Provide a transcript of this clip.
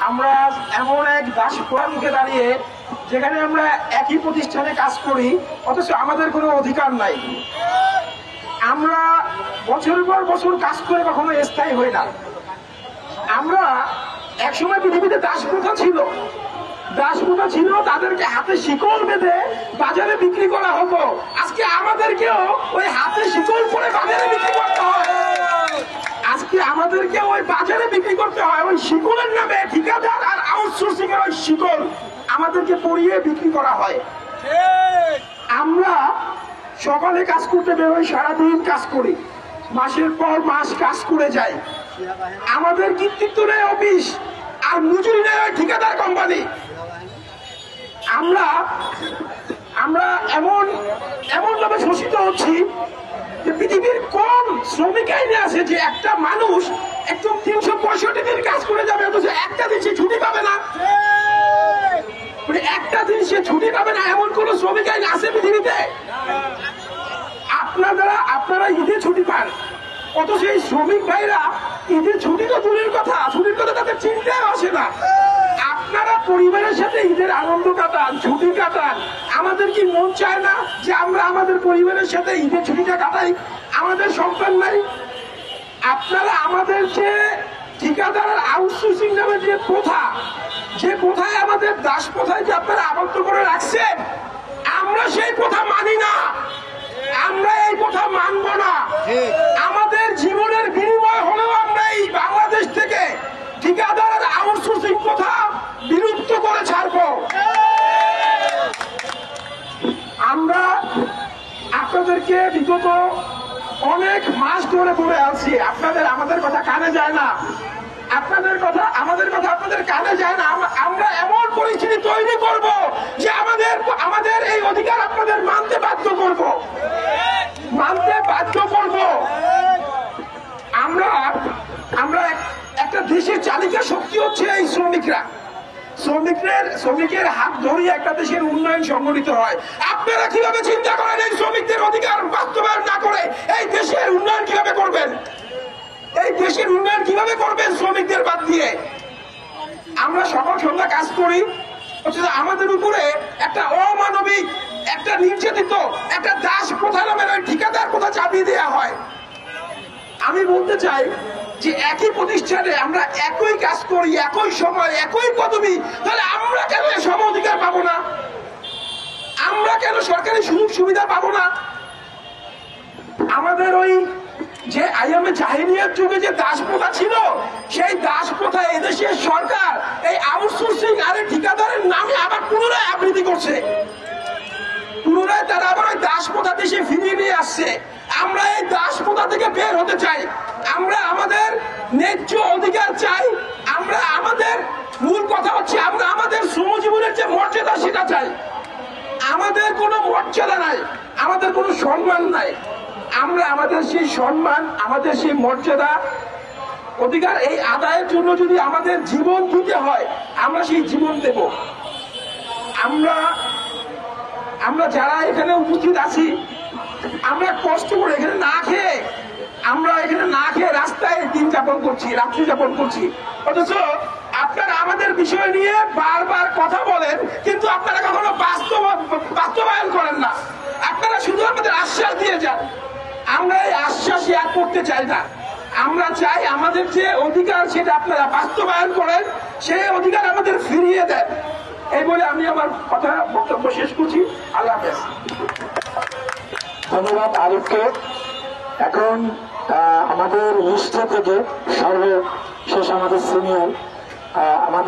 আমরা এমন এক দাসপ্রথার মুখে দাঁড়িয়ে যেখানে আমরা একই প্রতিষ্ঠানে কাজ করি, অথচ আমাদের কোনো অধিকার নাই। আমরা বছরের পর বছর কাজ করে কখনো স্থায়ী হই না। আমরা একসময় পৃথিবীতে দাসপ্রথা ছিল, তাদেরকে হাতে শিকল বেঁধে বাজারে বিক্রি করা হতো। আজকে আমাদেরকেও ওই হাতে শিকল পরে বাজারে বিক্রি করতে হয়। ওই শিকলের নামে ঠিকাদার আর আউটসোর্সিং এর ওই শিকল আমাদেরকে পরিয়ে বিক্রি করা হয়। আমরা সকালে কাজ করতে বেরোই, সারাদিন কাজ করি, মাসের পর মাস কাজ করে যাই। আমাদের কৃতিত্ব নেই অফিস, আর মজুরি নেই ওই ঠিকাদার কোম্পানি। আমরা এমন ভাবে শোষিত হচ্ছি যে পৃথিবীর কোন শ্রমিক আইনে আছে যে একটা মানুষ একদম 365 দিন কাজ করে যাবে, অথচ একটা দিন সে ছুটি পাবে না। একটা দিন সে ছুটি পাবে না, এমন কোন শ্রমিক আইন আছে পৃথিবীতে? আপনারা ঈদে ছুটি পান, অথচ এই শ্রমিক ভাইরা ঈদের ছুটি তো দূরের কথা, ছুটির কথা তাদের চিন্তায় আসে না। আপনারা পরিবারের সাথে ঈদের আনন্দ কাটান, ছুটি কাটান। আমাদের কি মন চায় না যে আমরা আমাদের পরিবারের সাথে ঈদের ছুটিটা কাটাই? আমাদের সন্তান নাই। আপনারা আমাদের যে ঠিকাদার আউটসোর্সিং নামে যে প্রথায় আমাদের দাস প্রথায় যে আপনারা আবদ্ধ করে রাখছেন, আমরা সেই প্রথা মানি না, আমরা এই প্রথা মানব না। আমাদের জীবনের বিনিময় হলেও আমরা এই বাংলাদেশ থেকে ঠিকাদার আর আউটসোর্সিং প্রথা বিলুপ্ত করে ছাড়ব। আমরা আপনাদেরকে বিগত অনেক মাস ধরে বলে আছি, আমাদের কথা কানে যায় না, আমাদের কথা আপনাদের কানে যায় না। আমরা এমন পরিস্থিতি তৈরি করব যে আমাদের এই অধিকার আপনাদের মানতে বাধ্য করব। আমরা একটা দেশের চালিকা শক্তি হচ্ছে এই শ্রমিকের হাত ধরিয়ে একটা দেশের উন্নয়ন সংগঠিত হয়। আপনারা কিভাবে চিন্তা করেন এই শ্রমিকদের অধিকার বাস্তবায়ন না করে এই দেশের উন্নয়ন কিভাবে করবেন? শ্রমিকদের বাদ দিয়ে আমরা সকাল সন্ধ্যা কাজ করি, আমাদের উপরে একটা অমানবিক, একটা নির্যাতিত, একটা দাস প্রথা নামের ওই ঠিকাদার প্রথা চাপিয়ে দেওয়া হয়। আমি বলতে চাই যে একই প্রতিষ্ঠানে আমরা একই কাজ করি, একই সময়, একই পদবি, তাহলে আমরা কেন সম অধিকার পাবো না? আমরা কেন সরকারি সুযোগ সুবিধা পাবো না? আমাদের ওই যে আইয়ামে জাহিলিয়াত যুগে যে দাস প্রথা ছিল, সেই দাস প্রথা এদেশের সরকার এই আউটসোর্সিং আর ঠিকাদারের নামে আবার পুনরায় আবৃত্তি করছে। পুনরায় তারা আবার ওই দাস প্রথা দেশে ফিরিয়ে নিয়ে আসছে। আমরা এই দাস প্রথা থেকে বের হতে চাই। আমরা আমাদের ন্যায্য অধিকার চাই। আমরা আমাদের মূল কথা হচ্ছে আমরা আমাদের শ্রমজীবনের যে মর্যাদা সেটা চাই। আমাদের কোনো মর্যাদা নাই, আমাদের কোনো সম্মান নাই। আমরা আমাদের সেই সম্মান, আমাদের সেই মর্যাদা, অধিকার এই আদায়ের জন্য যদি আমাদের জীবন দিতে হয়, আমরা সেই জীবন দেব। আমরা যারা এখানে উপস্থিত আছি, আমরা কষ্ট করে এখানে না খেয়ে রাস্তায় দিন যাপন করছি, রাত্রি যাপন করছি, অথচ আপনারা আমাদের বিষয় নিয়ে বারবার কথা বলেন, কিন্তু আপনারা কখনো বাস্তবায়ন করেন না। আপনারা শুধু আমাদের আশ্বাস দিয়ে যান। আমরা এই আশ্বাস আর করতে চাই না। আমরা চাই আমাদের যে অধিকার সেটা আপনারা বাস্তবায়ন করেন, সেই অধিকার আমাদের ফিরিয়ে দেন। এই বলে আমি আমার বক্তব্য শেষ করছি। আল্লাহ হাফেজ। ধন্যবাদ আরিফকে। এখন আমাদের লিস্ট থেকে সর্বশেষ আমাদের সিনিয়র আমাদের